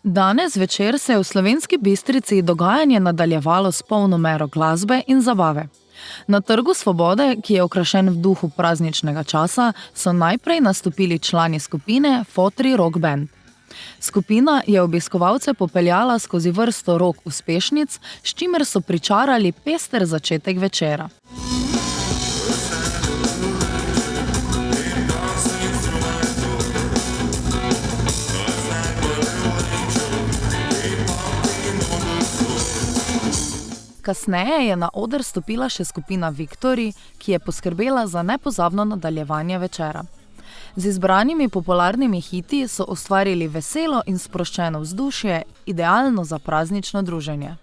Danes večer se je v Slovenski Bistrici dogajanje nadaljevalo s polno mero glasbe in zabave. Na Trgu Svobode, ki je okrašen v duhu prazničnega časa, so najprej nastopili člani skupine Fotri Rock Band. Skupina je obiskovalce popeljala skozi vrsto rock uspešnic, s čimer so pričarali pester začetek večera. Kasneje je na oder stopila še skupina Viktori, ki je poskrbela za nepozabno nadaljevanje večera. Z izbranimi popularnimi hiti so ustvarili veselo in sproščeno vzdušje, idealno za praznično druženje.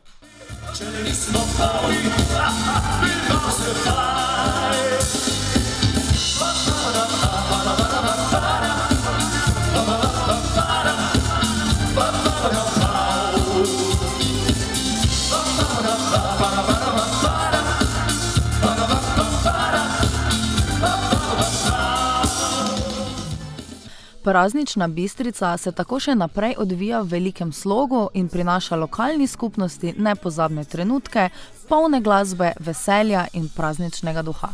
Praznična Bistrica se tako še naprej odvija v velikem slogu in prinaša lokalni skupnosti nepozabne trenutke, polne glasbe, veselja in prazničnega duha.